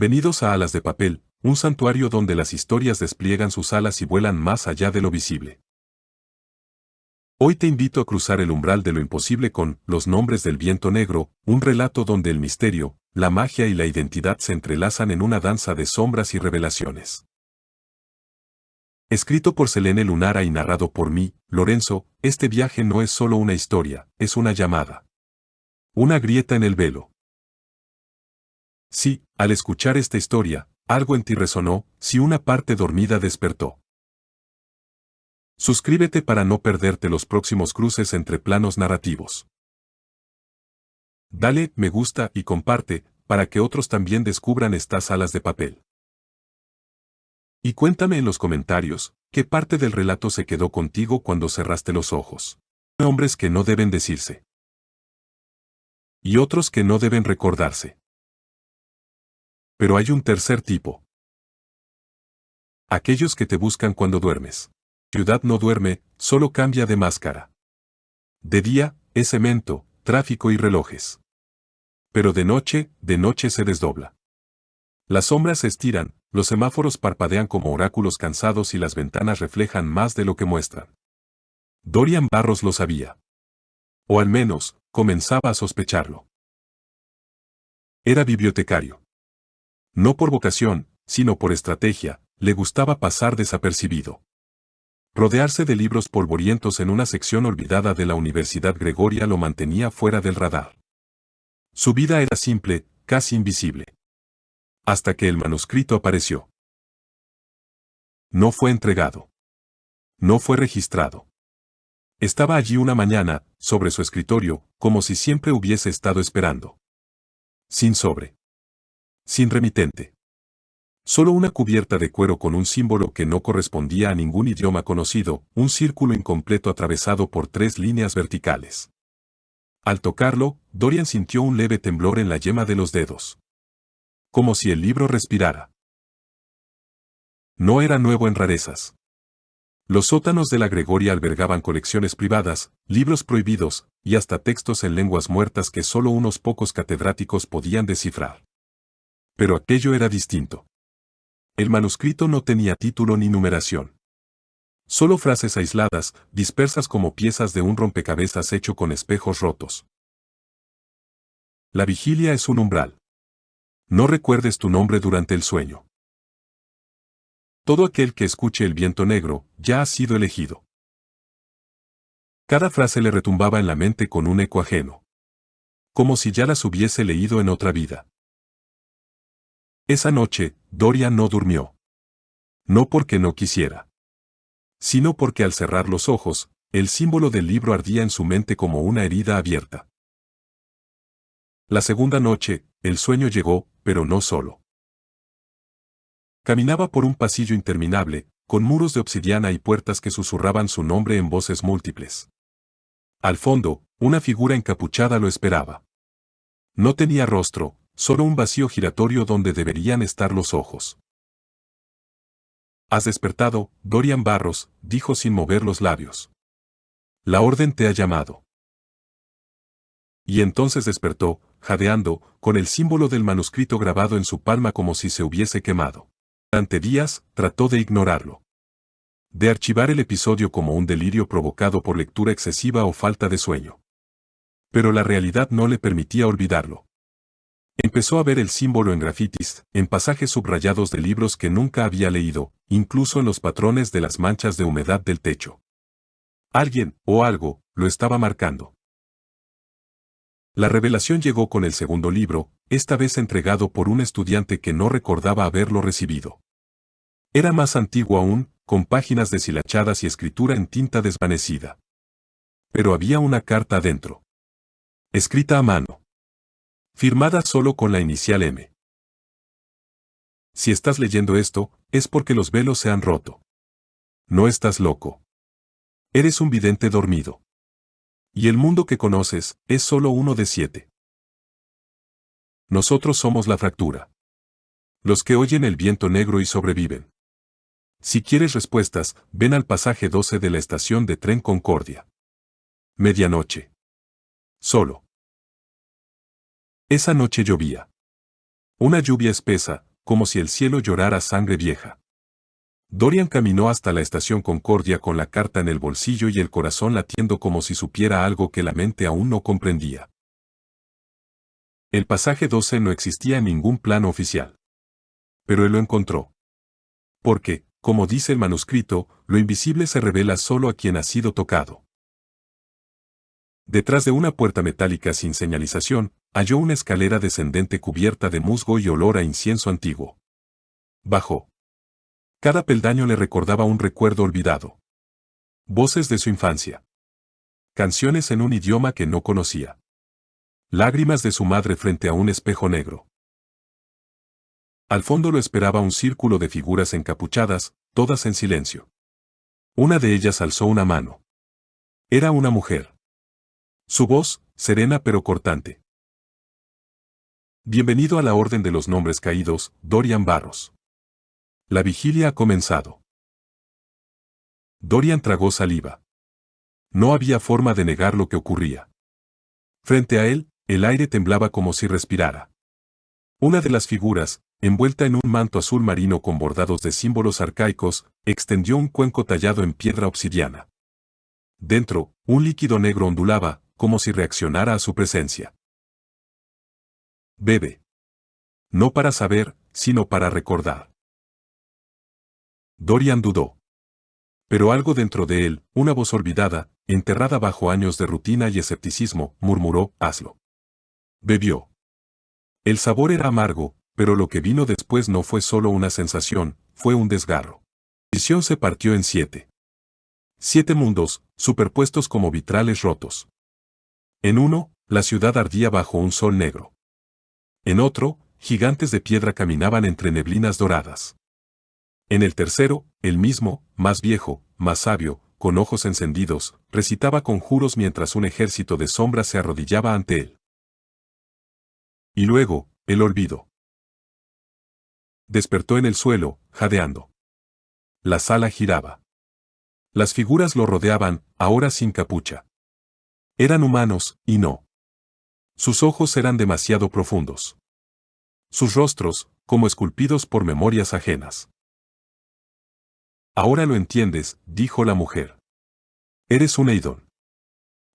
Bienvenidos a Alas de Papel, un santuario donde las historias despliegan sus alas y vuelan más allá de lo visible. Hoy te invito a cruzar el umbral de lo imposible con Los nombres del viento negro, un relato donde el misterio, la magia y la identidad se entrelazan en una danza de sombras y revelaciones. Escrito por Selene Lunara y narrado por mí, Lorenzo, este viaje no es solo una historia, es una llamada. Una grieta en el velo. Sí, al escuchar esta historia, algo en ti resonó, si una parte dormida despertó. Suscríbete para no perderte los próximos cruces entre planos narrativos. Dale me gusta y comparte, para que otros también descubran estas alas de papel. Y cuéntame en los comentarios, ¿qué parte del relato se quedó contigo cuando cerraste los ojos? Nombres que no deben decirse. Y otros que no deben recordarse. Pero hay un tercer tipo. Aquellos que te buscan cuando duermes. Ciudad no duerme, solo cambia de máscara. De día, es cemento, tráfico y relojes. Pero de noche se desdobla. Las sombras se estiran, los semáforos parpadean como oráculos cansados y las ventanas reflejan más de lo que muestran. Dorian Barros lo sabía. O al menos, comenzaba a sospecharlo. Era bibliotecario. No por vocación, sino por estrategia, le gustaba pasar desapercibido. Rodearse de libros polvorientos en una sección olvidada de la Universidad Gregoria lo mantenía fuera del radar. Su vida era simple, casi invisible. Hasta que el manuscrito apareció. No fue entregado. No fue registrado. Estaba allí una mañana, sobre su escritorio, como si siempre hubiese estado esperando. Sin sobre. Sin remitente. Solo una cubierta de cuero con un símbolo que no correspondía a ningún idioma conocido, un círculo incompleto atravesado por 3 líneas verticales. Al tocarlo, Dorian sintió un leve temblor en la yema de los dedos. Como si el libro respirara. No era nuevo en rarezas. Los sótanos de la Gregoria albergaban colecciones privadas, libros prohibidos, y hasta textos en lenguas muertas que solo unos pocos catedráticos podían descifrar. Pero aquello era distinto. El manuscrito no tenía título ni numeración. Solo frases aisladas, dispersas como piezas de un rompecabezas hecho con espejos rotos. La vigilia es un umbral. No recuerdes tu nombre durante el sueño. Todo aquel que escuche el viento negro, ya ha sido elegido. Cada frase le retumbaba en la mente con un eco ajeno. Como si ya las hubiese leído en otra vida. Esa noche, Dorian no durmió. No porque no quisiera. Sino porque al cerrar los ojos, el símbolo del libro ardía en su mente como una herida abierta. La segunda noche, el sueño llegó, pero no solo. Caminaba por un pasillo interminable, con muros de obsidiana y puertas que susurraban su nombre en voces múltiples. Al fondo, una figura encapuchada lo esperaba. No tenía rostro, solo un vacío giratorio donde deberían estar los ojos. «Has despertado, Dorian Barros», dijo sin mover los labios. «La orden te ha llamado». Y entonces despertó, jadeando, con el símbolo del manuscrito grabado en su palma como si se hubiese quemado. Durante días, trató de ignorarlo. De archivar el episodio como un delirio provocado por lectura excesiva o falta de sueño. Pero la realidad no le permitía olvidarlo. Empezó a ver el símbolo en grafitis, en pasajes subrayados de libros que nunca había leído, incluso en los patrones de las manchas de humedad del techo. Alguien, o algo, lo estaba marcando. La revelación llegó con el segundo libro, esta vez entregado por un estudiante que no recordaba haberlo recibido. Era más antiguo aún, con páginas deshilachadas y escritura en tinta desvanecida. Pero había una carta adentro. Escrita a mano. Firmada solo con la inicial M. Si estás leyendo esto, es porque los velos se han roto. No estás loco. Eres un vidente dormido. Y el mundo que conoces, es solo uno de 7. Nosotros somos la fractura. Los que oyen el viento negro y sobreviven. Si quieres respuestas, ven al pasaje 12 de la estación de tren Concordia. Medianoche. Solo. Esa noche llovía. Una lluvia espesa, como si el cielo llorara sangre vieja. Dorian caminó hasta la estación Concordia con la carta en el bolsillo y el corazón latiendo como si supiera algo que la mente aún no comprendía. El pasaje 12 no existía en ningún plano oficial. Pero él lo encontró. Porque, como dice el manuscrito, lo invisible se revela solo a quien ha sido tocado. Detrás de una puerta metálica sin señalización, halló una escalera descendente cubierta de musgo y olor a incienso antiguo. Bajó. Cada peldaño le recordaba un recuerdo olvidado. Voces de su infancia. Canciones en un idioma que no conocía. Lágrimas de su madre frente a un espejo negro. Al fondo lo esperaba un círculo de figuras encapuchadas, todas en silencio. Una de ellas alzó una mano. Era una mujer. Su voz, serena pero cortante. Bienvenido a la Orden de los Nombres Caídos, Dorian Barros. La vigilia ha comenzado. Dorian tragó saliva. No había forma de negar lo que ocurría. Frente a él, el aire temblaba como si respirara. Una de las figuras, envuelta en un manto azul marino con bordados de símbolos arcaicos, extendió un cuenco tallado en piedra obsidiana. Dentro, un líquido negro ondulaba, como si reaccionara a su presencia. Bebe. No para saber, sino para recordar. Dorian dudó. Pero algo dentro de él, una voz olvidada, enterrada bajo años de rutina y escepticismo, murmuró, hazlo. Bebió. El sabor era amargo, pero lo que vino después no fue solo una sensación, fue un desgarro. La visión se partió en 7. 7 mundos, superpuestos como vitrales rotos. En uno, la ciudad ardía bajo un sol negro. En otro, gigantes de piedra caminaban entre neblinas doradas. En el tercero, el mismo, más viejo, más sabio, con ojos encendidos, recitaba conjuros mientras un ejército de sombras se arrodillaba ante él. Y luego, el olvido. Despertó en el suelo, jadeando. La sala giraba. Las figuras lo rodeaban, ahora sin capucha. Eran humanos, y no. Sus ojos eran demasiado profundos. Sus rostros, como esculpidos por memorias ajenas. Ahora lo entiendes, dijo la mujer. Eres un Eidon.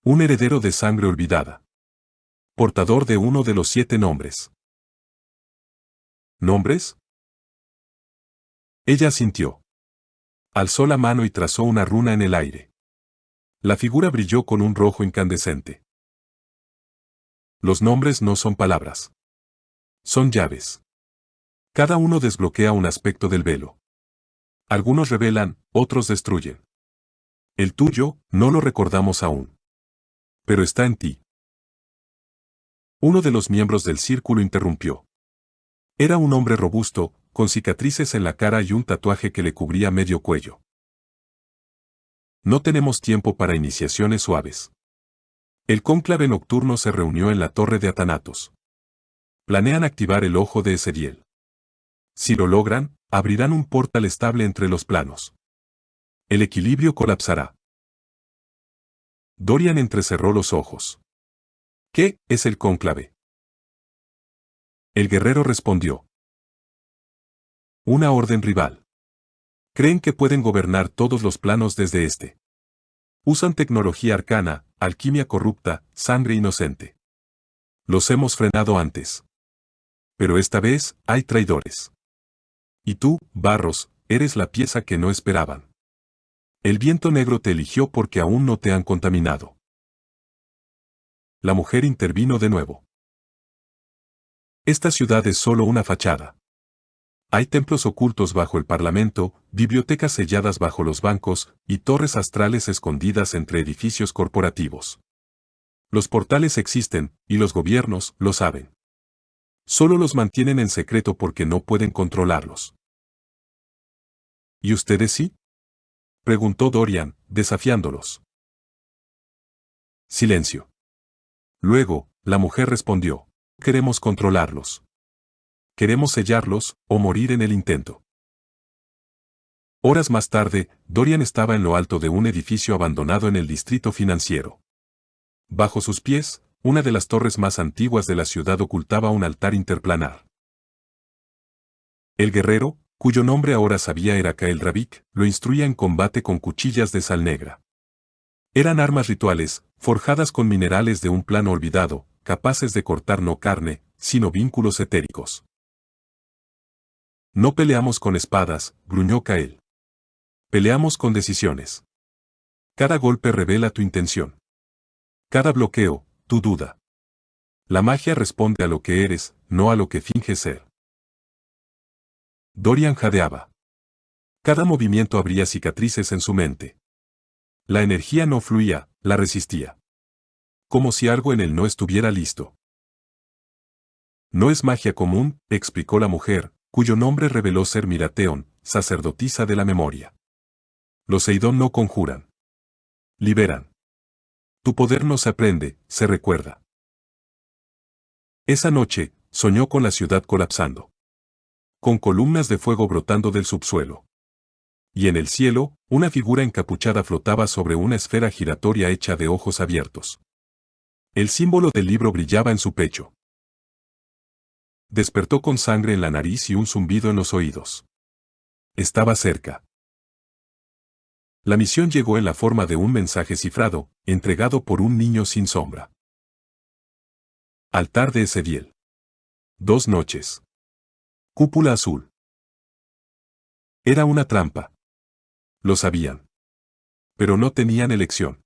Un heredero de sangre olvidada. Portador de uno de los 7 nombres. ¿Nombres? Ella asintió. Alzó la mano y trazó una runa en el aire. La figura brilló con un rojo incandescente. Los nombres no son palabras. Son llaves. Cada uno desbloquea un aspecto del velo. Algunos revelan, otros destruyen. El tuyo, no lo recordamos aún. Pero está en ti. Uno de los miembros del círculo interrumpió. Era un hombre robusto, con cicatrices en la cara y un tatuaje que le cubría medio cuello. No tenemos tiempo para iniciaciones suaves. El cónclave nocturno se reunió en la torre de Atanatos. Planean activar el ojo de Ezediel. Si lo logran, abrirán un portal estable entre los planos. El equilibrio colapsará. Dorian entrecerró los ojos. ¿Qué es el cónclave? El guerrero respondió. Una orden rival. Creen que pueden gobernar todos los planos desde este. Usan tecnología arcana, alquimia corrupta, sangre inocente. Los hemos frenado antes. Pero esta vez, hay traidores. Y tú, Barros, eres la pieza que no esperaban. El viento negro te eligió porque aún no te han contaminado. La mujer intervino de nuevo. Esta ciudad es solo una fachada. Hay templos ocultos bajo el parlamento, bibliotecas selladas bajo los bancos, y torres astrales escondidas entre edificios corporativos. Los portales existen, y los gobiernos lo saben. Solo los mantienen en secreto porque no pueden controlarlos. ¿Y ustedes sí? Preguntó Dorian, desafiándolos. Silencio. Luego, la mujer respondió. Queremos controlarlos. Queremos sellarlos, o morir en el intento. Horas más tarde, Dorian estaba en lo alto de un edificio abandonado en el distrito financiero. Bajo sus pies, una de las torres más antiguas de la ciudad ocultaba un altar interplanar. El guerrero, cuyo nombre ahora sabía era Kael Ravik, lo instruía en combate con cuchillas de sal negra. Eran armas rituales, forjadas con minerales de un plano olvidado, capaces de cortar no carne, sino vínculos etéricos. No peleamos con espadas, gruñó Kael. Peleamos con decisiones. Cada golpe revela tu intención. Cada bloqueo, tu duda. La magia responde a lo que eres, no a lo que finges ser. Dorian jadeaba. Cada movimiento abría cicatrices en su mente. La energía no fluía, la resistía. Como si algo en él no estuviera listo. No es magia común, explicó la mujer, cuyo nombre reveló ser Mirateon, sacerdotisa de la memoria. Los Eidon no conjuran. Liberan. Tu poder no se aprende, se recuerda. Esa noche, soñó con la ciudad colapsando. Con columnas de fuego brotando del subsuelo. Y en el cielo, una figura encapuchada flotaba sobre una esfera giratoria hecha de ojos abiertos. El símbolo del libro brillaba en su pecho. Despertó con sangre en la nariz y un zumbido en los oídos. Estaba cerca. La misión llegó en la forma de un mensaje cifrado, entregado por un niño sin sombra. Altar de Ezediel. 2 noches. Cúpula azul. Era una trampa. Lo sabían. Pero no tenían elección.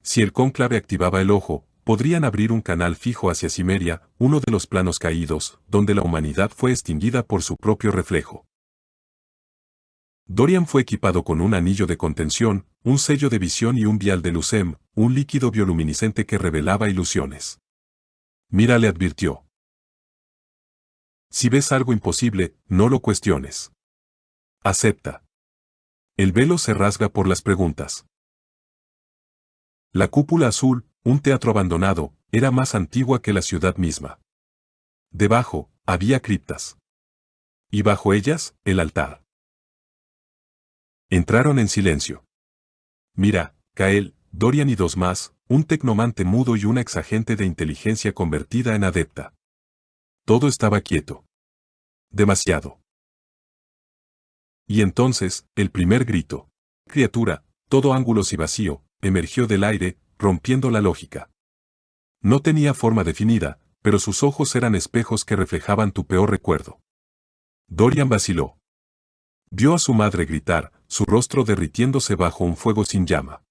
Si el cónclave activaba el ojo, podrían abrir un canal fijo hacia Cimeria, uno de los planos caídos, donde la humanidad fue extinguida por su propio reflejo. Dorian fue equipado con un anillo de contención, un sello de visión y un vial de Lucem, un líquido bioluminiscente que revelaba ilusiones. Mira, le advirtió. Si ves algo imposible, no lo cuestiones. Acepta. El velo se rasga por las preguntas. La cúpula azul, un teatro abandonado, era más antigua que la ciudad misma. Debajo, había criptas. Y bajo ellas, el altar. Entraron en silencio. Mira, Kael, Dorian y 2 más, un tecnomante mudo y una exagente de inteligencia convertida en adepta. Todo estaba quieto. Demasiado. Y entonces, el primer grito. Criatura, todo ángulos y vacío, emergió del aire, rompiendo la lógica. No tenía forma definida, pero sus ojos eran espejos que reflejaban tu peor recuerdo. Dorian vaciló. Vio a su madre gritar, su rostro derritiéndose bajo un fuego sin llama.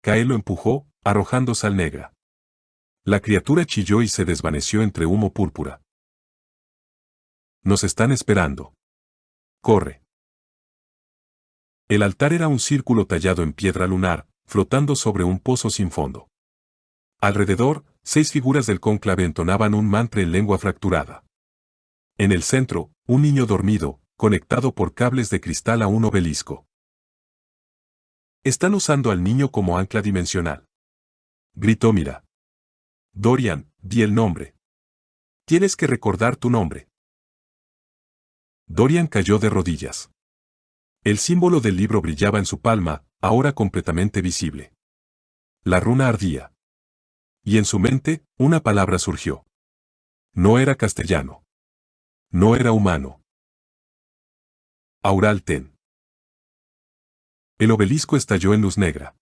Kael lo empujó, arrojando sal negra. La criatura chilló y se desvaneció entre humo púrpura. Nos están esperando. Corre. El altar era un círculo tallado en piedra lunar, flotando sobre un pozo sin fondo. Alrededor, 6 figuras del cónclave entonaban un mantra en lengua fracturada. En el centro, un niño dormido, conectado por cables de cristal a un obelisco. Están usando al niño como ancla dimensional. Gritó Mira. Dorian, di el nombre. Tienes que recordar tu nombre. Dorian cayó de rodillas. El símbolo del libro brillaba en su palma, ahora completamente visible. La runa ardía. Y en su mente, una palabra surgió. No era castellano. No era humano. Auralten. El obelisco estalló en luz negra.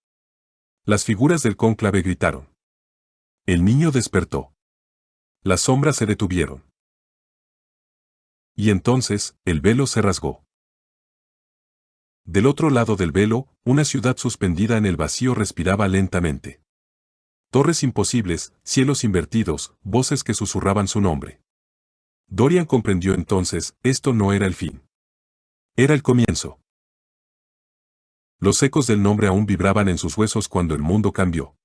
Las figuras del cónclave gritaron. El niño despertó. Las sombras se detuvieron. Y entonces, el velo se rasgó. Del otro lado del velo, una ciudad suspendida en el vacío respiraba lentamente. Torres imposibles, cielos invertidos, voces que susurraban su nombre. Dorian comprendió entonces, esto no era el fin. Era el comienzo. Los ecos del nombre aún vibraban en sus huesos cuando el mundo cambió.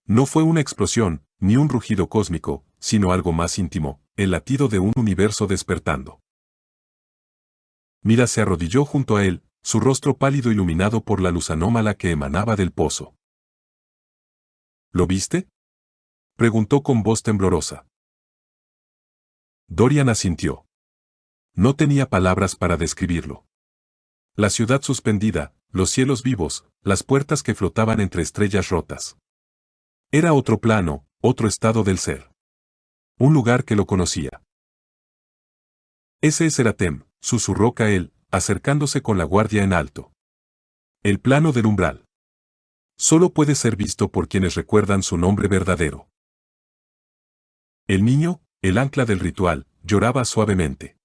No fue una explosión, ni un rugido cósmico, sino algo más íntimo, el latido de un universo despertando. Mira se arrodilló junto a él, su rostro pálido iluminado por la luz anómala que emanaba del pozo. ¿Lo viste? Preguntó con voz temblorosa. Dorian asintió. No tenía palabras para describirlo. La ciudad suspendida, los cielos vivos, las puertas que flotaban entre estrellas rotas. Era otro plano, otro estado del ser. Un lugar que lo conocía. Ese es Eratem, susurró Kael, acercándose con la guardia en alto. El plano del umbral. Solo puede ser visto por quienes recuerdan su nombre verdadero. El niño, el ancla del ritual, lloraba suavemente.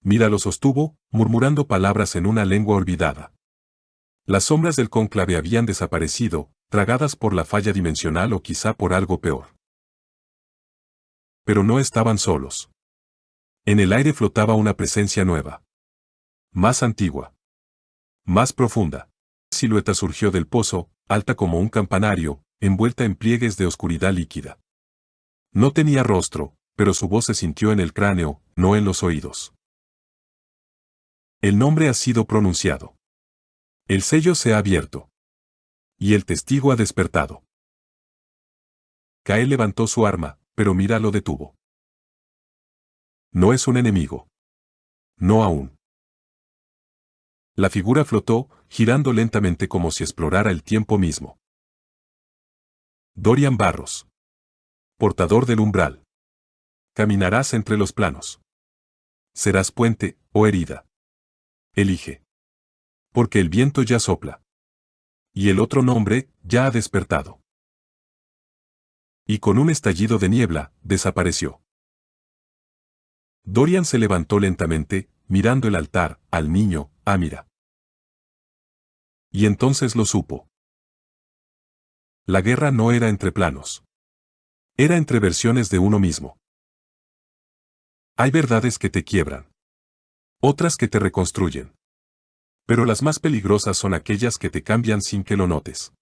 Mira lo sostuvo, murmurando palabras en una lengua olvidada. Las sombras del cónclave habían desaparecido, tragadas por la falla dimensional o quizá por algo peor. Pero no estaban solos. En el aire flotaba una presencia nueva. Más antigua. Más profunda. La silueta surgió del pozo, alta como un campanario, envuelta en pliegues de oscuridad líquida. No tenía rostro, pero su voz se sintió en el cráneo, no en los oídos. El nombre ha sido pronunciado. El sello se ha abierto. Y el testigo ha despertado. Kael levantó su arma, pero Mira lo detuvo. No es un enemigo. No aún. La figura flotó, girando lentamente como si explorara el tiempo mismo. Dorian Barros. Portador del umbral. Caminarás entre los planos. Serás puente, o herida. Elige. Porque el viento ya sopla. Y el otro nombre, ya ha despertado. Y con un estallido de niebla, desapareció. Dorian se levantó lentamente, mirando el altar, al niño, a Mira. Y entonces lo supo. La guerra no era entre planos. Era entre versiones de uno mismo. Hay verdades que te quiebran. Otras que te reconstruyen. Pero las más peligrosas son aquellas que te cambian sin que lo notes.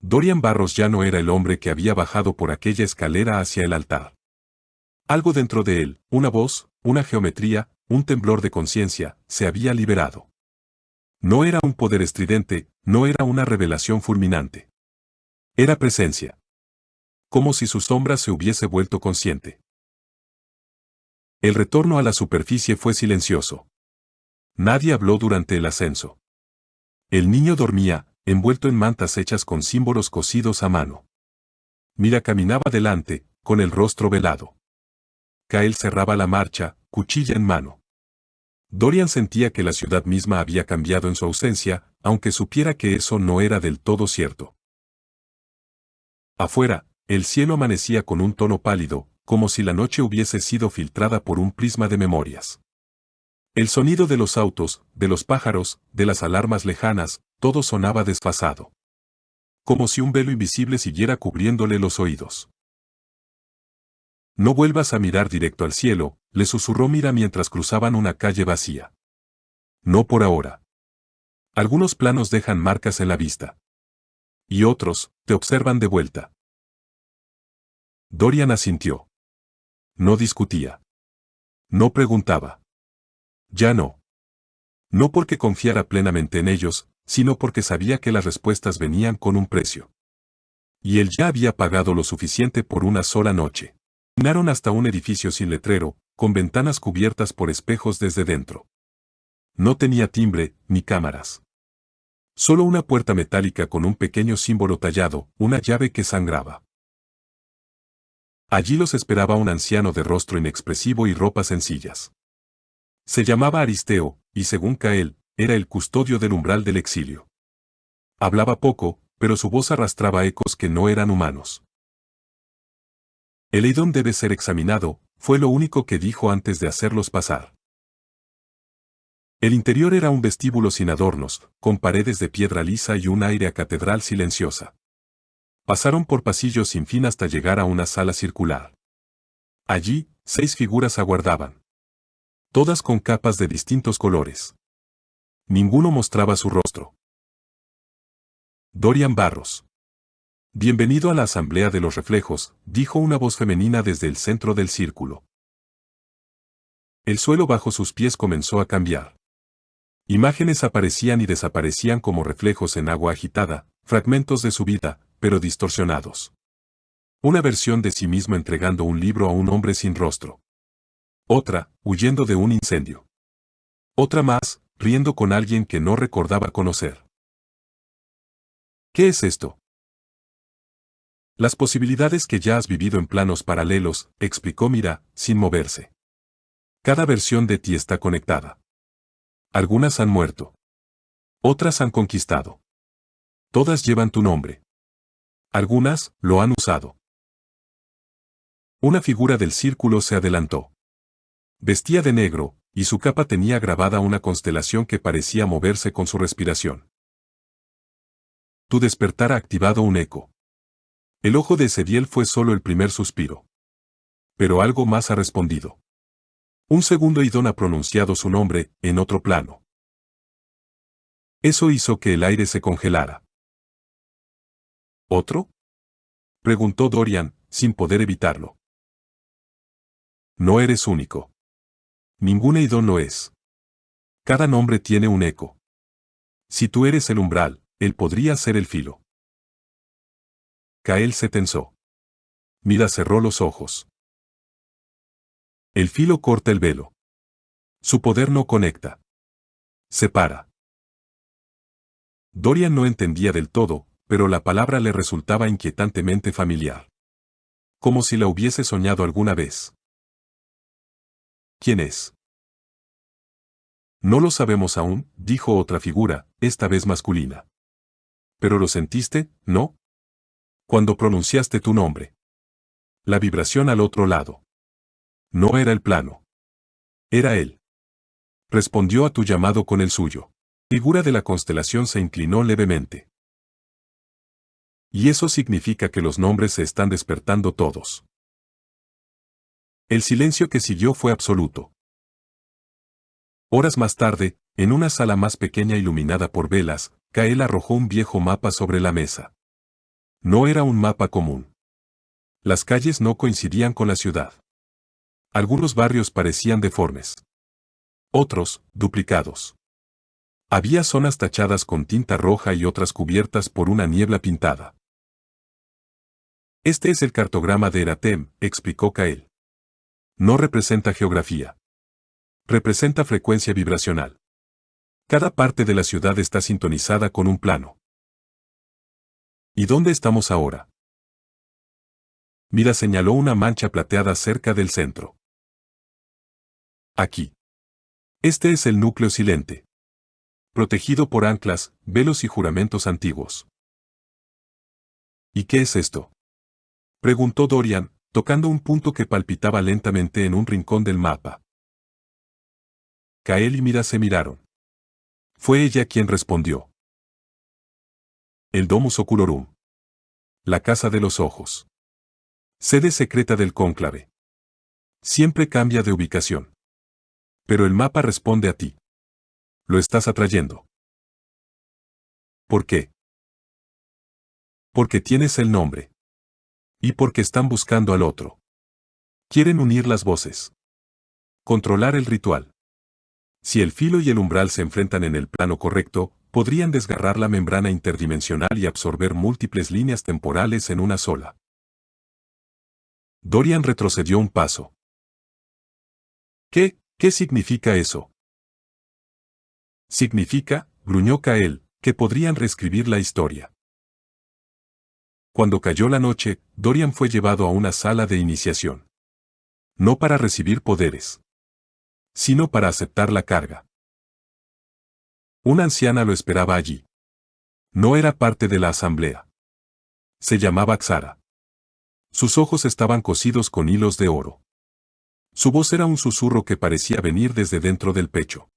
Dorian Barros ya no era el hombre que había bajado por aquella escalera hacia el altar. Algo dentro de él, una voz, una geometría, un temblor de conciencia, se había liberado. No era un poder estridente, no era una revelación fulminante. Era presencia. Como si su sombra se hubiese vuelto consciente. El retorno a la superficie fue silencioso. Nadie habló durante el ascenso. El niño dormía, envuelto en mantas hechas con símbolos cosidos a mano. Mira caminaba delante, con el rostro velado. Kael cerraba la marcha, cuchilla en mano. Dorian sentía que la ciudad misma había cambiado en su ausencia, aunque supiera que eso no era del todo cierto. Afuera, el cielo amanecía con un tono pálido, como si la noche hubiese sido filtrada por un prisma de memorias. El sonido de los autos, de los pájaros, de las alarmas lejanas, todo sonaba desfasado. Como si un velo invisible siguiera cubriéndole los oídos. No vuelvas a mirar directo al cielo, le susurró Mira mientras cruzaban una calle vacía. No por ahora. Algunos planos dejan marcas en la vista. Y otros, te observan de vuelta. Dorian asintió. No discutía. No preguntaba. Ya no. No porque confiara plenamente en ellos, sino porque sabía que las respuestas venían con un precio. Y él ya había pagado lo suficiente por una sola noche. Caminaron hasta un edificio sin letrero, con ventanas cubiertas por espejos desde dentro. No tenía timbre, ni cámaras. Solo una puerta metálica con un pequeño símbolo tallado, una llave que sangraba. Allí los esperaba un anciano de rostro inexpresivo y ropas sencillas. Se llamaba Aristeo, y según Kael, era el custodio del umbral del exilio. Hablaba poco, pero su voz arrastraba ecos que no eran humanos. El Eidón debe ser examinado, fue lo único que dijo antes de hacerlos pasar. El interior era un vestíbulo sin adornos, con paredes de piedra lisa y un aire a catedral silenciosa. Pasaron por pasillos sin fin hasta llegar a una sala circular. Allí, 6 figuras aguardaban. Todas con capas de distintos colores. Ninguno mostraba su rostro. Dorian Barros. Bienvenido a la Asamblea de los Reflejos, dijo una voz femenina desde el centro del círculo. El suelo bajo sus pies comenzó a cambiar. Imágenes aparecían y desaparecían como reflejos en agua agitada, fragmentos de su vida, pero distorsionados. Una versión de sí mismo entregando un libro a un hombre sin rostro. Otra, huyendo de un incendio. Otra más, riendo con alguien que no recordaba conocer. ¿Qué es esto? Las posibilidades que ya has vivido en planos paralelos, explicó Mira, sin moverse. Cada versión de ti está conectada. Algunas han muerto. Otras han conquistado. Todas llevan tu nombre. Algunas lo han usado. Una figura del círculo se adelantó. Vestía de negro, y su capa tenía grabada una constelación que parecía moverse con su respiración. Tu despertar ha activado un eco. El ojo de Ezebiel fue solo el primer suspiro. Pero algo más ha respondido. Un segundo Idón ha pronunciado su nombre, en otro plano. Eso hizo que el aire se congelara. ¿Otro? Preguntó Dorian, sin poder evitarlo. No eres único. Ningún Idón lo es. Cada nombre tiene un eco. Si tú eres el umbral, él podría ser el filo. Kael se tensó. Mira cerró los ojos. El filo corta el velo. Su poder no conecta. Separa. Dorian no entendía del todo, pero la palabra le resultaba inquietantemente familiar. Como si la hubiese soñado alguna vez. ¿Quién es? No lo sabemos aún, dijo otra figura, esta vez masculina. Pero lo sentiste, ¿no? Cuando pronunciaste tu nombre. La vibración al otro lado. No era el plano. Era él. Respondió a tu llamado con el suyo. La figura de la constelación se inclinó levemente. Y eso significa que los nombres se están despertando todos. El silencio que siguió fue absoluto. Horas más tarde, en una sala más pequeña iluminada por velas, Kael arrojó un viejo mapa sobre la mesa. No era un mapa común. Las calles no coincidían con la ciudad. Algunos barrios parecían deformes. Otros, duplicados. Había zonas tachadas con tinta roja y otras cubiertas por una niebla pintada. Este es el cartograma de Eratem, explicó Kael. No representa geografía. Representa frecuencia vibracional. Cada parte de la ciudad está sintonizada con un plano. ¿Y dónde estamos ahora? Mira señaló una mancha plateada cerca del centro. Aquí. Este es el núcleo silente. Protegido por anclas, velos y juramentos antiguos. ¿Y qué es esto? Preguntó Dorian, tocando un punto que palpitaba lentamente en un rincón del mapa. Kael y Mira se miraron. Fue ella quien respondió. El Domus Oculorum. La casa de los ojos. Sede secreta del cónclave. Siempre cambia de ubicación. Pero el mapa responde a ti. Lo estás atrayendo. ¿Por qué? Porque tienes el nombre. Y porque están buscando al otro. Quieren unir las voces. Controlar el ritual. Si el filo y el umbral se enfrentan en el plano correcto, podrían desgarrar la membrana interdimensional y absorber múltiples líneas temporales en una sola. Dorian retrocedió un paso. ¿Qué significa eso? Significa, gruñó Kael, que podrían reescribir la historia. Cuando cayó la noche, Dorian fue llevado a una sala de iniciación. No para recibir poderes, sino para aceptar la carga. Una anciana lo esperaba allí. No era parte de la asamblea. Se llamaba Xara. Sus ojos estaban cosidos con hilos de oro. Su voz era un susurro que parecía venir desde dentro del pecho.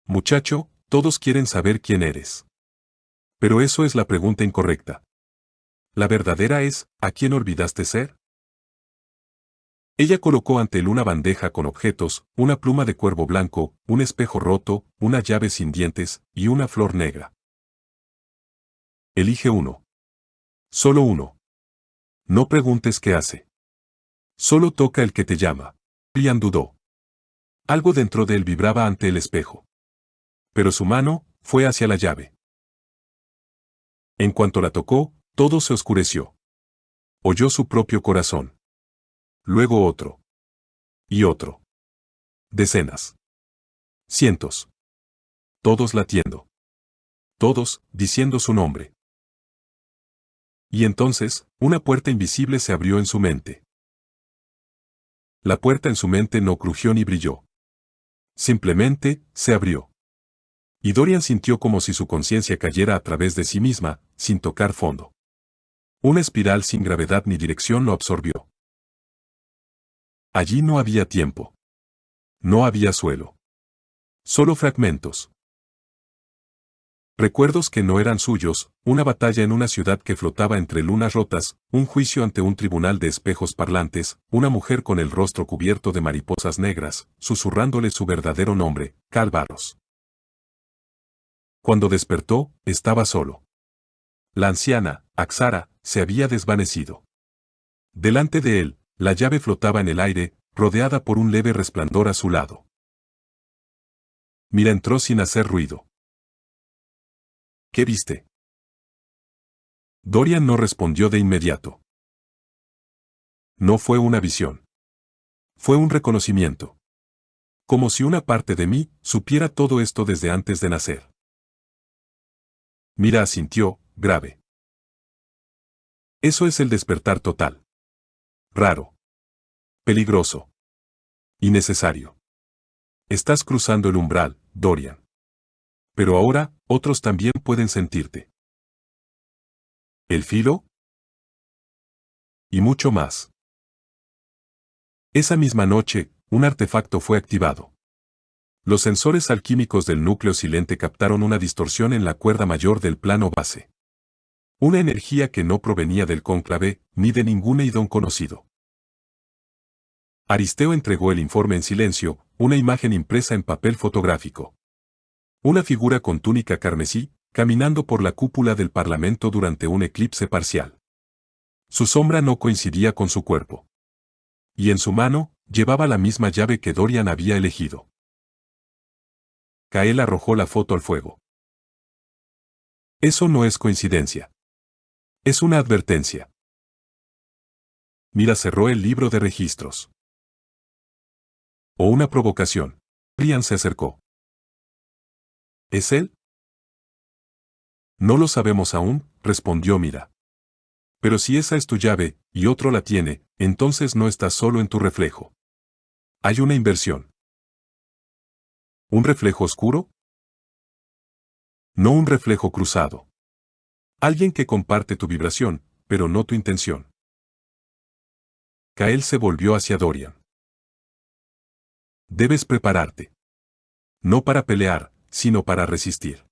Muchacho, todos quieren saber quién eres. Pero eso es la pregunta incorrecta. La verdadera es, ¿a quién olvidaste ser? Ella colocó ante él una bandeja con objetos, una pluma de cuervo blanco, un espejo roto, una llave sin dientes, y una flor negra. Elige uno. Solo uno. No preguntes qué hace. Solo toca el que te llama. Ian dudó. Algo dentro de él vibraba ante el espejo. Pero su mano fue hacia la llave. En cuanto la tocó, todo se oscureció. Oyó su propio corazón. Luego otro. Y otro. Decenas. Cientos. Todos latiendo. Todos, diciendo su nombre. Y entonces, una puerta invisible se abrió en su mente. La puerta en su mente no crujió ni brilló. Simplemente, se abrió. Y Dorian sintió como si su conciencia cayera a través de sí misma, sin tocar fondo. Una espiral sin gravedad ni dirección lo absorbió. Allí no había tiempo. No había suelo. Solo fragmentos. Recuerdos que no eran suyos, una batalla en una ciudad que flotaba entre lunas rotas, un juicio ante un tribunal de espejos parlantes, una mujer con el rostro cubierto de mariposas negras, susurrándole su verdadero nombre, Cal Barros. Cuando despertó, estaba solo. La anciana, Axara, se había desvanecido. Delante de él, la llave flotaba en el aire, rodeada por un leve resplandor a su lado. Mira entró sin hacer ruido. ¿Qué viste? Dorian no respondió de inmediato. No fue una visión. Fue un reconocimiento. Como si una parte de mí supiera todo esto desde antes de nacer. Mira asintió, grave. Eso es el despertar total. Raro. Peligroso. Innecesario. Estás cruzando el umbral, Dorian. Pero ahora, otros también pueden sentirte. ¿El filo? Y mucho más. Esa misma noche, un artefacto fue activado. Los sensores alquímicos del núcleo silente captaron una distorsión en la cuerda mayor del plano base. Una energía que no provenía del cónclave, ni de ningún eidón conocido. Aristeo entregó el informe en silencio, una imagen impresa en papel fotográfico. Una figura con túnica carmesí, caminando por la cúpula del Parlamento durante un eclipse parcial. Su sombra no coincidía con su cuerpo. Y en su mano, llevaba la misma llave que Dorian había elegido. Kael arrojó la foto al fuego. Eso no es coincidencia. Es una advertencia. Mira cerró el libro de registros. O una provocación. Dorian se acercó. ¿Es él? No lo sabemos aún, respondió Mira. Pero si esa es tu llave, y otro la tiene, entonces no estás solo en tu reflejo. Hay una inversión. ¿Un reflejo oscuro? No un reflejo cruzado. Alguien que comparte tu vibración, pero no tu intención. Kael se volvió hacia Dorian. Debes prepararte. No para pelear, sino para resistir.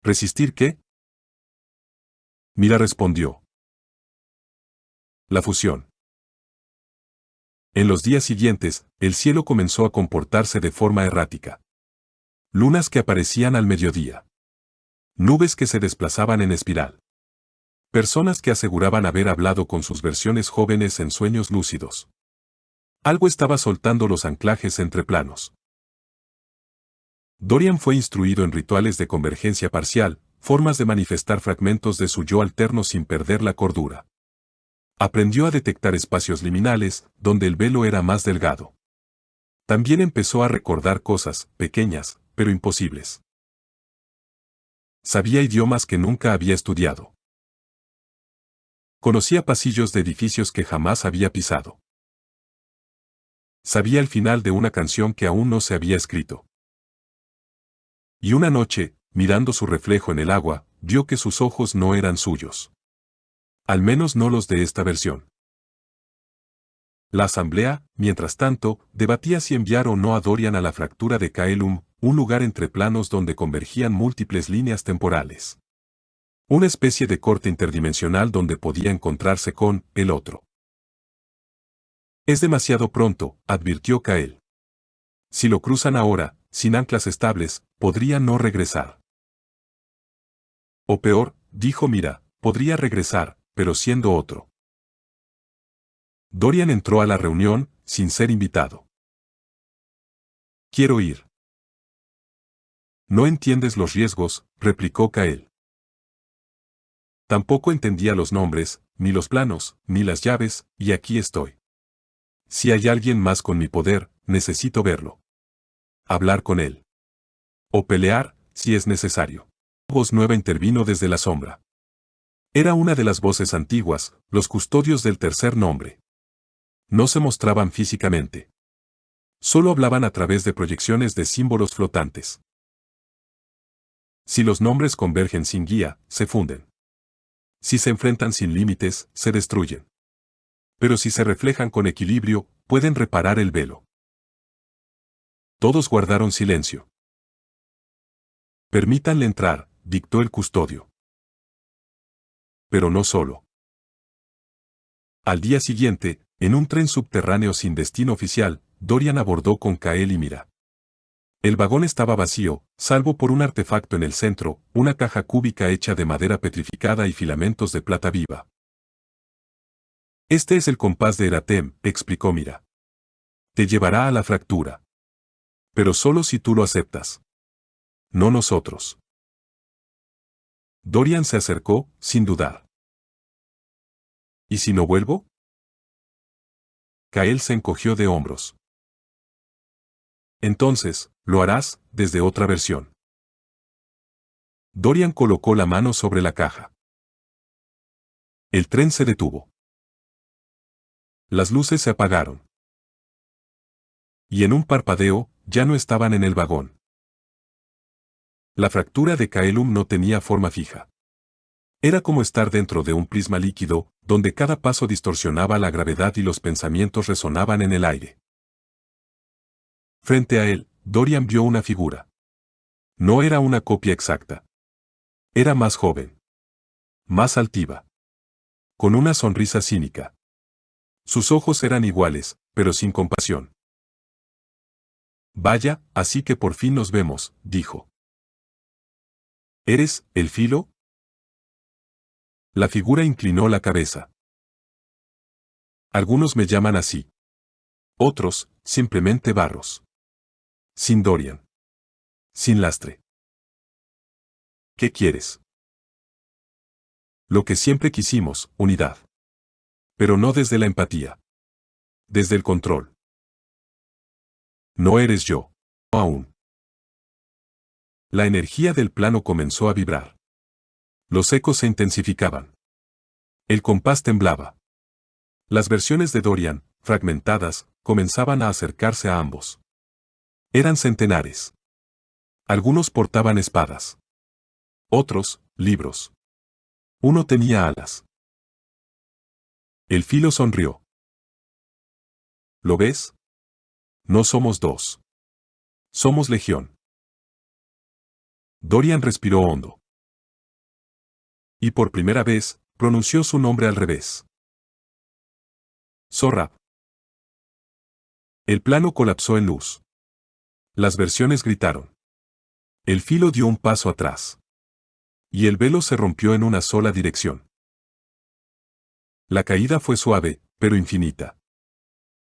¿Resistir qué? Mira respondió. La fusión. En los días siguientes, el cielo comenzó a comportarse de forma errática. Lunas que aparecían al mediodía. Nubes que se desplazaban en espiral. Personas que aseguraban haber hablado con sus versiones jóvenes en sueños lúcidos. Algo estaba soltando los anclajes entre planos. Dorian fue instruido en rituales de convergencia parcial, formas de manifestar fragmentos de su yo alterno sin perder la cordura. Aprendió a detectar espacios liminales, donde el velo era más delgado. También empezó a recordar cosas, pequeñas, pero imposibles. Sabía idiomas que nunca había estudiado. Conocía pasillos de edificios que jamás había pisado. Sabía el final de una canción que aún no se había escrito. Y una noche, mirando su reflejo en el agua, vio que sus ojos no eran suyos. Al menos no los de esta versión. La asamblea, mientras tanto, debatía si enviar o no a Dorian a la fractura de Caelum, un lugar entre planos donde convergían múltiples líneas temporales. Una especie de corte interdimensional donde podía encontrarse con el otro. Es demasiado pronto, advirtió Kael. Si lo cruzan ahora, sin anclas estables, podría no regresar. O peor, dijo Mira, podría regresar, pero siendo otro. Dorian entró a la reunión, sin ser invitado. Quiero ir. No entiendes los riesgos, replicó Kael. Tampoco entendía los nombres, ni los planos, ni las llaves, y aquí estoy. Si hay alguien más con mi poder, necesito verlo. Hablar con él. O pelear, si es necesario. Voz nueva intervino desde la sombra. Era una de las voces antiguas, los custodios del tercer nombre. No se mostraban físicamente. Solo hablaban a través de proyecciones de símbolos flotantes. Si los nombres convergen sin guía, se funden. Si se enfrentan sin límites, se destruyen. Pero si se reflejan con equilibrio, pueden reparar el velo. Todos guardaron silencio. Permítanle entrar, dictó el custodio. Pero no solo. Al día siguiente, en un tren subterráneo sin destino oficial, Dorian abordó con Kael y Mira. El vagón estaba vacío, salvo por un artefacto en el centro, una caja cúbica hecha de madera petrificada y filamentos de plata viva. Este es el compás de Eratem, explicó Mira. Te llevará a la fractura. Pero solo si tú lo aceptas. No nosotros. Dorian se acercó, sin dudar. ¿Y si no vuelvo? Kael se encogió de hombros. Entonces, lo harás, desde otra versión. Dorian colocó la mano sobre la caja. El tren se detuvo. Las luces se apagaron. Y en un parpadeo, ya no estaban en el vagón. La fractura de Kaelum no tenía forma fija. Era como estar dentro de un prisma líquido, donde cada paso distorsionaba la gravedad y los pensamientos resonaban en el aire. Frente a él, Dorian vio una figura. No era una copia exacta. Era más joven. Más altiva. Con una sonrisa cínica. Sus ojos eran iguales, pero sin compasión. Vaya, así que por fin nos vemos, dijo. ¿Eres, el filo? La figura inclinó la cabeza. Algunos me llaman así. Otros, simplemente Barros. Sin Dorian. Sin lastre. ¿Qué quieres? Lo que siempre quisimos, unidad. Pero no desde la empatía. Desde el control. No eres yo. No aún. La energía del plano comenzó a vibrar. Los ecos se intensificaban. El compás temblaba. Las versiones de Dorian, fragmentadas, comenzaban a acercarse a ambos. Eran centenares. Algunos portaban espadas. Otros, libros. Uno tenía alas. El filo sonrió. ¿Lo ves? No somos dos. Somos legión. Dorian respiró hondo. Y por primera vez, pronunció su nombre al revés. Zorra. El plano colapsó en luz. Las versiones gritaron. El filo dio un paso atrás. Y el velo se rompió en una sola dirección. La caída fue suave, pero infinita.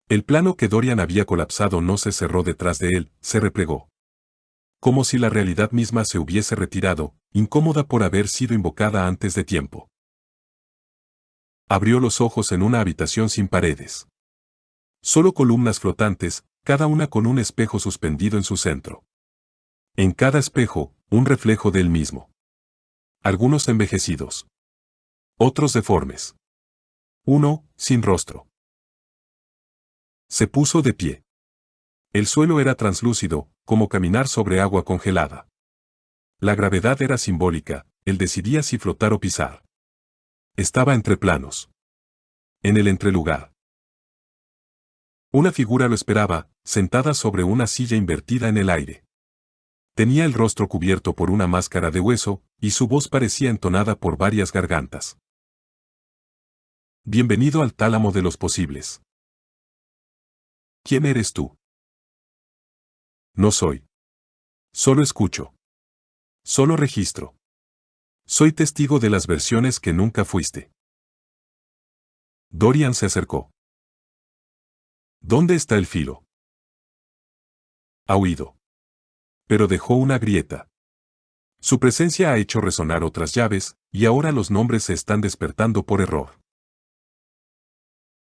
El plano que Dorian había colapsado no se cerró detrás de él, se replegó. Como si la realidad misma se hubiese retirado, incómoda por haber sido invocada antes de tiempo. Abrió los ojos en una habitación sin paredes. Solo columnas flotantes, cada una con un espejo suspendido en su centro. En cada espejo, un reflejo de él mismo. Algunos envejecidos. Otros deformes. Uno, sin rostro. Se puso de pie. El suelo era translúcido, como caminar sobre agua congelada. La gravedad era simbólica, él decidía si flotar o pisar. Estaba entre planos. En el entrelugar. Una figura lo esperaba, sentada sobre una silla invertida en el aire. Tenía el rostro cubierto por una máscara de hueso, y su voz parecía entonada por varias gargantas. Bienvenido al tálamo de los posibles. ¿Quién eres tú? No soy. Solo escucho. Solo registro. Soy testigo de las versiones que nunca fuiste. Dorian se acercó. ¿Dónde está el filo? Ha huido. Pero dejó una grieta. Su presencia ha hecho resonar otras llaves, y ahora los nombres se están despertando por error.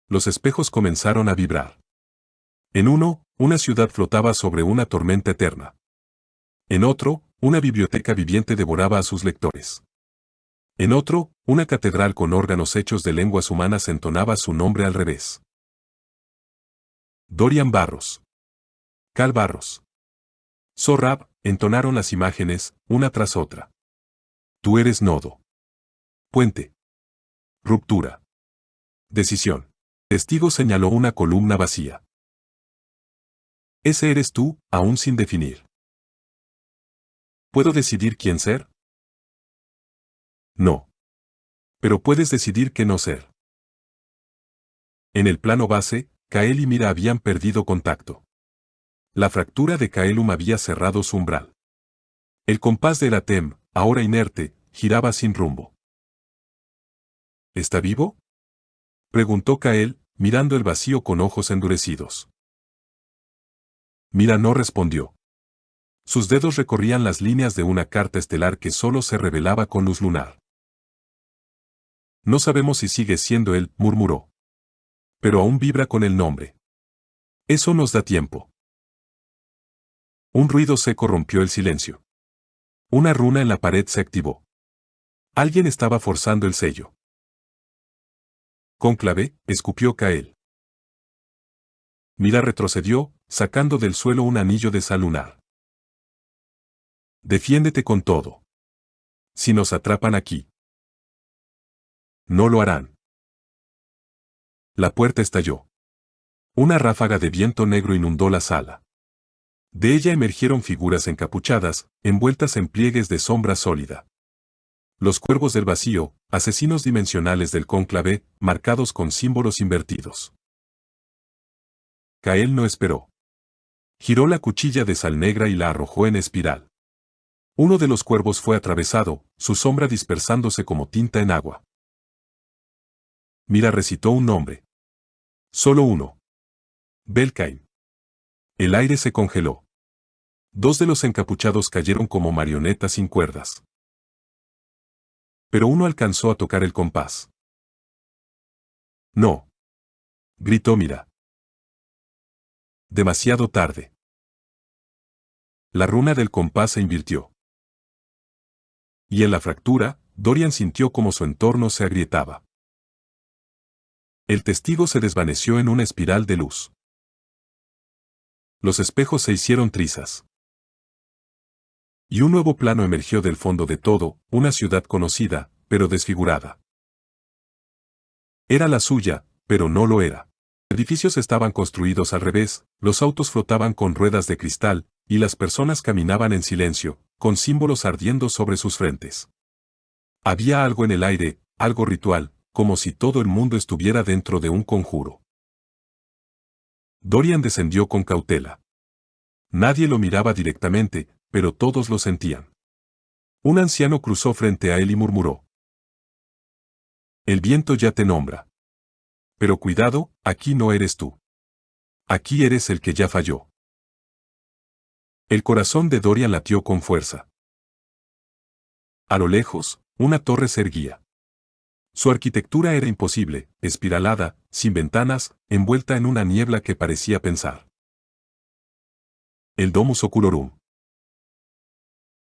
Los espejos comenzaron a vibrar. En uno, una ciudad flotaba sobre una tormenta eterna. En otro, una biblioteca viviente devoraba a sus lectores. En otro, una catedral con órganos hechos de lenguas humanas entonaba su nombre al revés. Dorian Barros. Cal Barros. Sorrab, entonaron las imágenes, una tras otra. Tú eres nodo. Puente. Ruptura. Decisión. Testigo señaló una columna vacía. Ese eres tú, aún sin definir. ¿Puedo decidir quién ser? No. Pero puedes decidir qué no ser. En el plano base, Kael y Mira habían perdido contacto. La fractura de Kaelum había cerrado su umbral. El compás de Eratem, ahora inerte, giraba sin rumbo. ¿Está vivo?, preguntó Kael, mirando el vacío con ojos endurecidos. Mira no respondió. Sus dedos recorrían las líneas de una carta estelar que solo se revelaba con luz lunar. No sabemos si sigue siendo él, murmuró. Pero aún vibra con el nombre. Eso nos da tiempo. Un ruido seco rompió el silencio. Una runa en la pared se activó. Alguien estaba forzando el sello. Cónclave, escupió Kael. Mira retrocedió, sacando del suelo un anillo de sal lunar. Defiéndete con todo. Si nos atrapan aquí. No lo harán. La puerta estalló. Una ráfaga de viento negro inundó la sala. De ella emergieron figuras encapuchadas, envueltas en pliegues de sombra sólida. Los cuervos del vacío, asesinos dimensionales del cónclave, marcados con símbolos invertidos. Kael no esperó. Giró la cuchilla de sal negra y la arrojó en espiral. Uno de los cuervos fue atravesado, su sombra dispersándose como tinta en agua. Mira recitó un nombre. Solo uno. Belkain. El aire se congeló. Dos de los encapuchados cayeron como marionetas sin cuerdas. Pero uno alcanzó a tocar el compás. No. Gritó Mira. Demasiado tarde. La runa del compás se invirtió. Y en la fractura, Dorian sintió como su entorno se agrietaba. El testigo se desvaneció en una espiral de luz. Los espejos se hicieron trizas. Y un nuevo plano emergió del fondo de todo, una ciudad conocida, pero desfigurada. Era la suya, pero no lo era. Los edificios estaban construidos al revés, los autos flotaban con ruedas de cristal, y las personas caminaban en silencio, con símbolos ardiendo sobre sus frentes. Había algo en el aire, algo ritual, como si todo el mundo estuviera dentro de un conjuro. Dorian descendió con cautela. Nadie lo miraba directamente, pero todos lo sentían. Un anciano cruzó frente a él y murmuró. El viento ya te nombra. Pero cuidado, aquí no eres tú. Aquí eres el que ya falló. El corazón de Dorian latió con fuerza. A lo lejos, una torre se erguía. Su arquitectura era imposible, espiralada, sin ventanas, envuelta en una niebla que parecía pensar. El Domus Oculorum.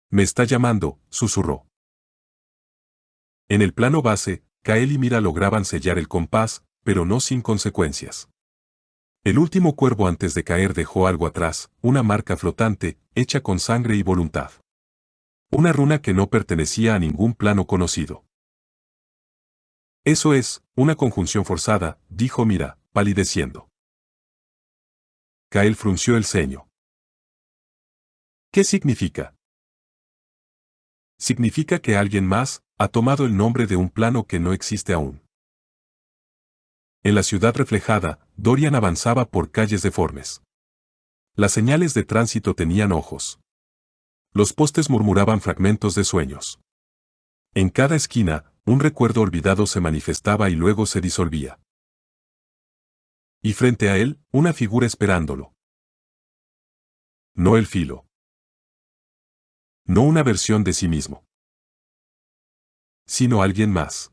Me está llamando, susurró. En el plano base, Kael y Mira lograban sellar el compás, pero no sin consecuencias. El último cuervo antes de caer dejó algo atrás, una marca flotante, hecha con sangre y voluntad. Una runa que no pertenecía a ningún plano conocido. Eso es, una conjunción forzada, dijo Mira, palideciendo. Kael frunció el ceño. ¿Qué significa? Significa que alguien más ha tomado el nombre de un plano que no existe aún. En la ciudad reflejada, Dorian avanzaba por calles deformes. Las señales de tránsito tenían ojos. Los postes murmuraban fragmentos de sueños. En cada esquina, un recuerdo olvidado se manifestaba y luego se disolvía. Y frente a él, una figura esperándolo. No el filo. No una versión de sí mismo. Sino alguien más.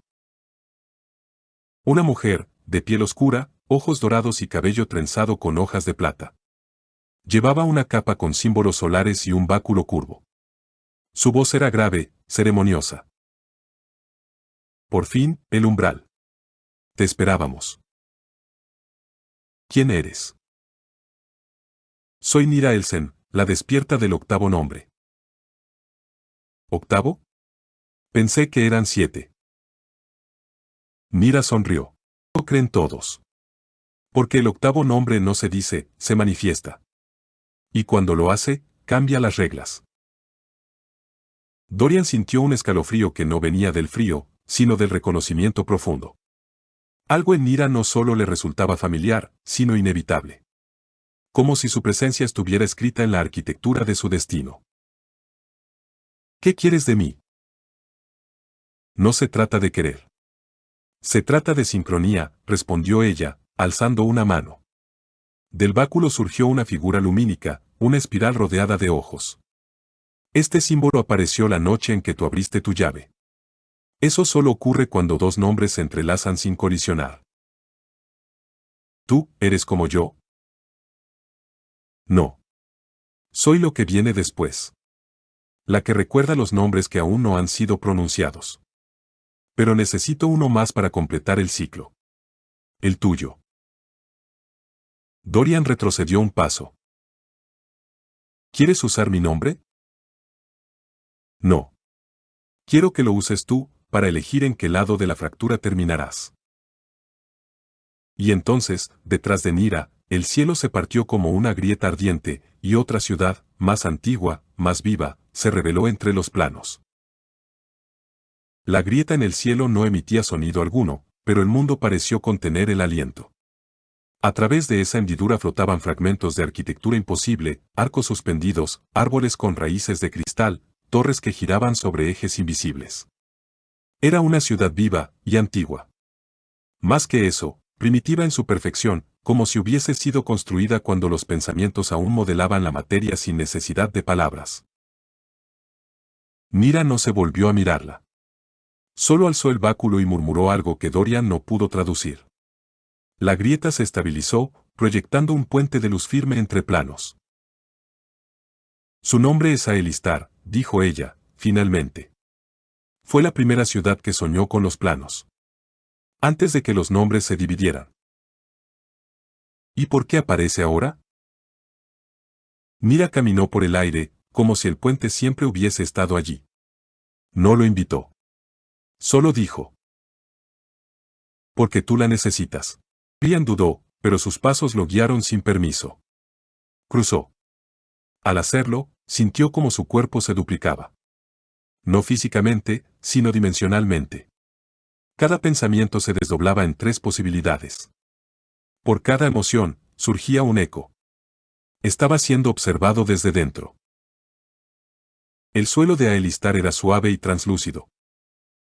Una mujer, de piel oscura, ojos dorados y cabello trenzado con hojas de plata. Llevaba una capa con símbolos solares y un báculo curvo. Su voz era grave, ceremoniosa. Por fin, el umbral. Te esperábamos. ¿Quién eres? Soy Nira Elsen, la despierta del octavo nombre. ¿Octavo? Pensé que eran 7. Nira sonrió. ¿Lo creen todos? Porque el octavo nombre no se dice, se manifiesta. Y cuando lo hace, cambia las reglas. Dorian sintió un escalofrío que no venía del frío, sino del reconocimiento profundo. Algo en Nira no solo le resultaba familiar, sino inevitable. Como si su presencia estuviera escrita en la arquitectura de su destino. ¿Qué quieres de mí? No se trata de querer. Se trata de sincronía, respondió ella, alzando una mano. Del báculo surgió una figura lumínica, una espiral rodeada de ojos. Este símbolo apareció la noche en que tú abriste tu llave. Eso solo ocurre cuando dos nombres se entrelazan sin colisionar. ¿Tú eres como yo? No. Soy lo que viene después. La que recuerda los nombres que aún no han sido pronunciados. Pero necesito uno más para completar el ciclo. El tuyo. Dorian retrocedió un paso. ¿Quieres usar mi nombre? No. Quiero que lo uses tú, para elegir en qué lado de la fractura terminarás. Y entonces, detrás de Nira, el cielo se partió como una grieta ardiente, y otra ciudad, más antigua, más viva, se reveló entre los planos. La grieta en el cielo no emitía sonido alguno, pero el mundo pareció contener el aliento. A través de esa hendidura flotaban fragmentos de arquitectura imposible, arcos suspendidos, árboles con raíces de cristal, torres que giraban sobre ejes invisibles. Era una ciudad viva y antigua. Más que eso, primitiva en su perfección, como si hubiese sido construida cuando los pensamientos aún modelaban la materia sin necesidad de palabras. Nira no se volvió a mirarla. Solo alzó el báculo y murmuró algo que Dorian no pudo traducir. La grieta se estabilizó, proyectando un puente de luz firme entre planos. Su nombre es Aelistar, dijo ella, finalmente. Fue la primera ciudad que soñó con los planos. Antes de que los nombres se dividieran. ¿Y por qué aparece ahora? Nira caminó por el aire, como si el puente siempre hubiese estado allí. No lo invitó. Solo dijo. Porque tú la necesitas. Brian dudó, pero sus pasos lo guiaron sin permiso. Cruzó. Al hacerlo, sintió como su cuerpo se duplicaba. No físicamente, sino dimensionalmente. Cada pensamiento se desdoblaba en 3 posibilidades. Por cada emoción, surgía un eco. Estaba siendo observado desde dentro. El suelo de Aelistar era suave y translúcido.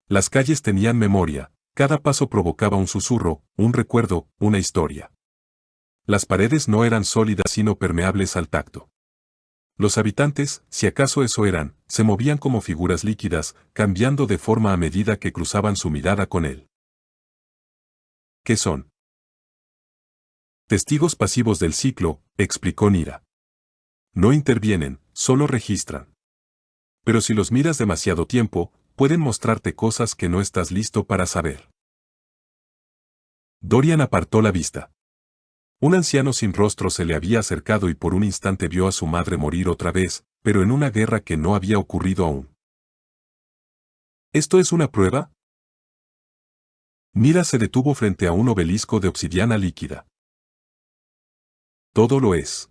Las calles tenían memoria, cada paso provocaba un susurro, un recuerdo, una historia. Las paredes no eran sólidas sino permeables al tacto. Los habitantes, si acaso eso eran, se movían como figuras líquidas, cambiando de forma a medida que cruzaban su mirada con él. ¿Qué son? Testigos pasivos del ciclo, explicó Nira. No intervienen, solo registran. Pero si los miras demasiado tiempo, pueden mostrarte cosas que no estás listo para saber. Dorian apartó la vista. Un anciano sin rostro se le había acercado y por un instante vio a su madre morir otra vez, pero en una guerra que no había ocurrido aún. ¿Esto es una prueba? Nira se detuvo frente a un obelisco de obsidiana líquida. Todo lo es.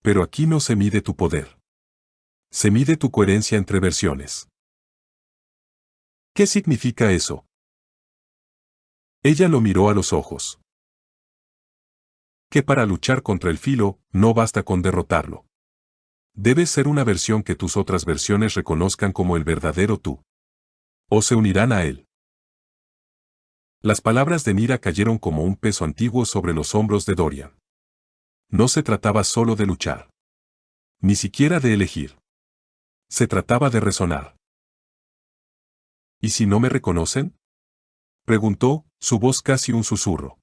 Pero aquí no se mide tu poder. Se mide tu coherencia entre versiones. ¿Qué significa eso? Ella lo miró a los ojos. Que para luchar contra el filo, no basta con derrotarlo. Debes ser una versión que tus otras versiones reconozcan como el verdadero tú. O se unirán a él. Las palabras de Nira cayeron como un peso antiguo sobre los hombros de Dorian. No se trataba solo de luchar. Ni siquiera de elegir. Se trataba de resonar. ¿Y si no me reconocen? Preguntó, su voz casi un susurro.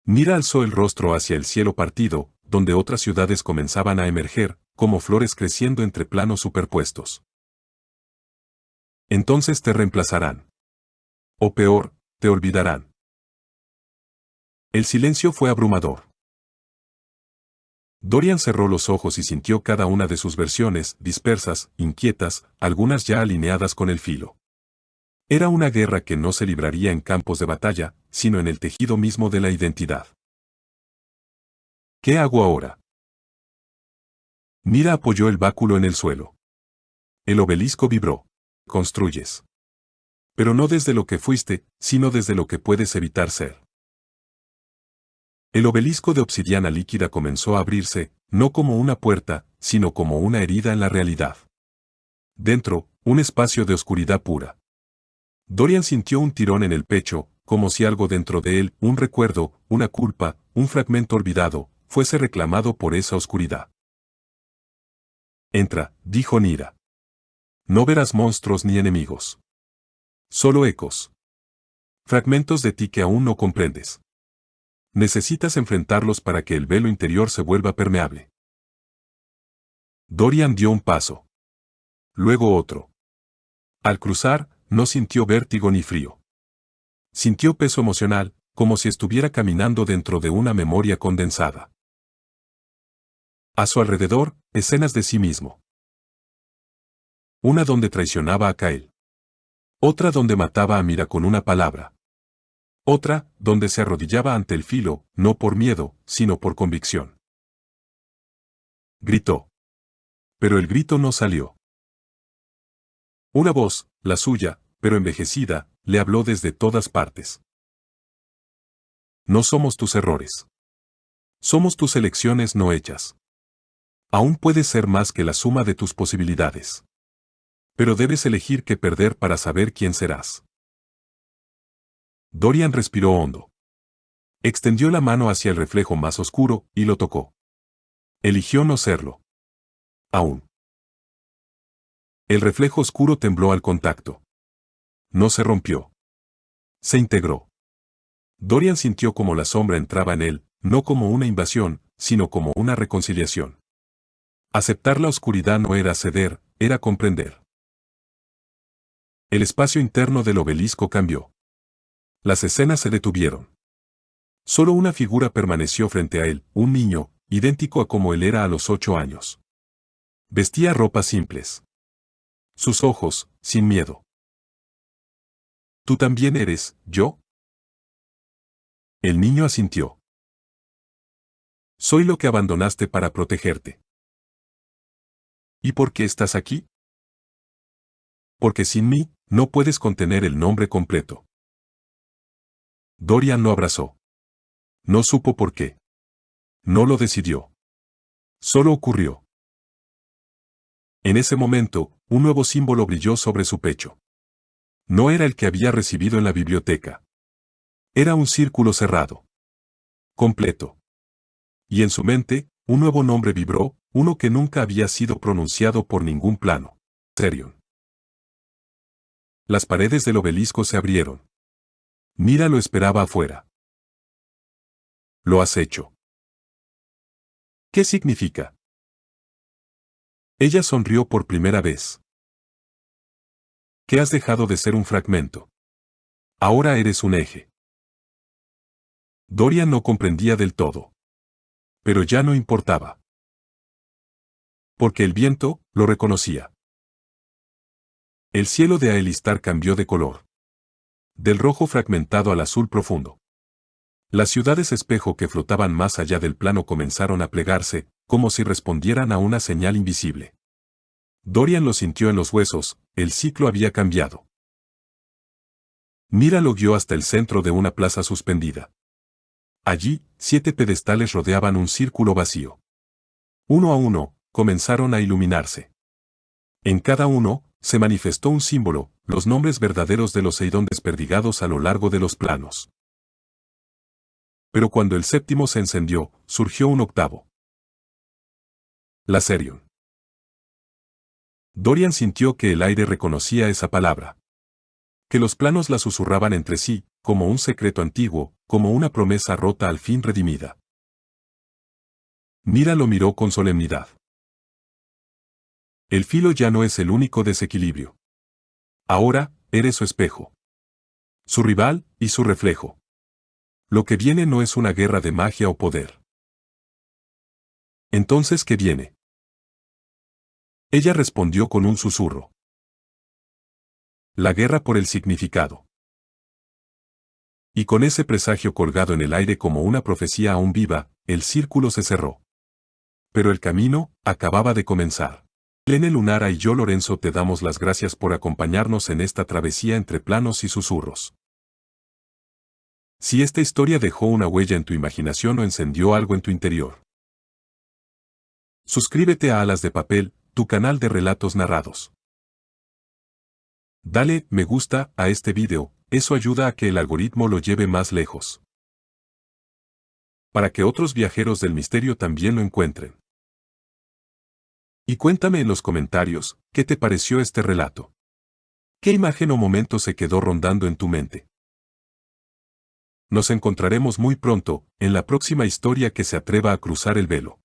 Nira alzó el rostro hacia el cielo partido, donde otras ciudades comenzaban a emerger, como flores creciendo entre planos superpuestos. Entonces te reemplazarán. O peor, te olvidarán. El silencio fue abrumador. Dorian cerró los ojos y sintió cada una de sus versiones, dispersas, inquietas, algunas ya alineadas con el filo. Era una guerra que no se libraría en campos de batalla, sino en el tejido mismo de la identidad. ¿Qué hago ahora? Mira apoyó el báculo en el suelo. El obelisco vibró. Construyes. Pero no desde lo que fuiste, sino desde lo que puedes evitar ser. El obelisco de obsidiana líquida comenzó a abrirse, no como una puerta, sino como una herida en la realidad. Dentro, un espacio de oscuridad pura. Dorian sintió un tirón en el pecho, como si algo dentro de él, un recuerdo, una culpa, un fragmento olvidado, fuese reclamado por esa oscuridad. Entra, dijo Nira. No verás monstruos ni enemigos. Solo ecos. Fragmentos de ti que aún no comprendes. Necesitas enfrentarlos para que el velo interior se vuelva permeable. Dorian dio un paso. Luego otro. Al cruzar, no sintió vértigo ni frío. Sintió peso emocional, como si estuviera caminando dentro de una memoria condensada. A su alrededor, escenas de sí mismo. Una donde traicionaba a Kael. Otra donde mataba a Mira con una palabra. Otra, donde se arrodillaba ante el filo, no por miedo, sino por convicción. Gritó. Pero el grito no salió. Una voz, la suya, pero envejecida, le habló desde todas partes. No somos tus errores. Somos tus elecciones no hechas. Aún puedes ser más que la suma de tus posibilidades. Pero debes elegir qué perder para saber quién serás. Dorian respiró hondo. Extendió la mano hacia el reflejo más oscuro y lo tocó. Eligió no serlo. Aún. El reflejo oscuro tembló al contacto. No se rompió. Se integró. Dorian sintió como la sombra entraba en él, no como una invasión, sino como una reconciliación. Aceptar la oscuridad no era ceder, era comprender. El espacio interno del obelisco cambió. Las escenas se detuvieron. Solo una figura permaneció frente a él, un niño, idéntico a como él era a los 8 años. Vestía ropas simples. Sus ojos, sin miedo. ¿Tú también eres, yo? El niño asintió. Soy lo que abandonaste para protegerte. ¿Y por qué estás aquí? Porque sin mí, no puedes contener el nombre completo. Dorian lo abrazó. No supo por qué. No lo decidió. Solo ocurrió. En ese momento, un nuevo símbolo brilló sobre su pecho. No era el que había recibido en la biblioteca. Era un círculo cerrado. Completo. Y en su mente, un nuevo nombre vibró, uno que nunca había sido pronunciado por ningún plano. Serion. Las paredes del obelisco se abrieron. Mira lo esperaba afuera. Lo has hecho. ¿Qué significa? Ella sonrió por primera vez. Que has dejado de ser un fragmento. Ahora eres un eje. Dorian no comprendía del todo. Pero ya no importaba. Porque el viento lo reconocía. El cielo de Aelistar cambió de color. Del rojo fragmentado al azul profundo. Las ciudades espejo que flotaban más allá del plano comenzaron a plegarse, como si respondieran a una señal invisible. Dorian lo sintió en los huesos, el ciclo había cambiado. Mira lo guió hasta el centro de una plaza suspendida. Allí, 7 pedestales rodeaban un círculo vacío. Uno a uno, comenzaron a iluminarse. En cada uno, se manifestó un símbolo, los nombres verdaderos de los Eidon desperdigados a lo largo de los planos. Pero cuando el séptimo se encendió, surgió un octavo. La Serion. Dorian sintió que el aire reconocía esa palabra. Que los planos la susurraban entre sí, como un secreto antiguo, como una promesa rota al fin redimida. Mira lo miró con solemnidad. El filo ya no es el único desequilibrio. Ahora, eres su espejo. Su rival, y su reflejo. Lo que viene no es una guerra de magia o poder. Entonces, ¿qué viene? Ella respondió con un susurro. La guerra por el significado. Y con ese presagio colgado en el aire como una profecía aún viva, el círculo se cerró. Pero el camino acababa de comenzar. Lene Lunara y yo, Lorenzo, te damos las gracias por acompañarnos en esta travesía entre planos y susurros. Si esta historia dejó una huella en tu imaginación o encendió algo en tu interior, suscríbete a Alas de Papel, tu canal de relatos narrados. Dale me gusta a este video, eso ayuda a que el algoritmo lo lleve más lejos, para que otros viajeros del misterio también lo encuentren. Y cuéntame en los comentarios, ¿qué te pareció este relato? ¿Qué imagen o momento se quedó rondando en tu mente? Nos encontraremos muy pronto, en la próxima historia que se atreva a cruzar el velo.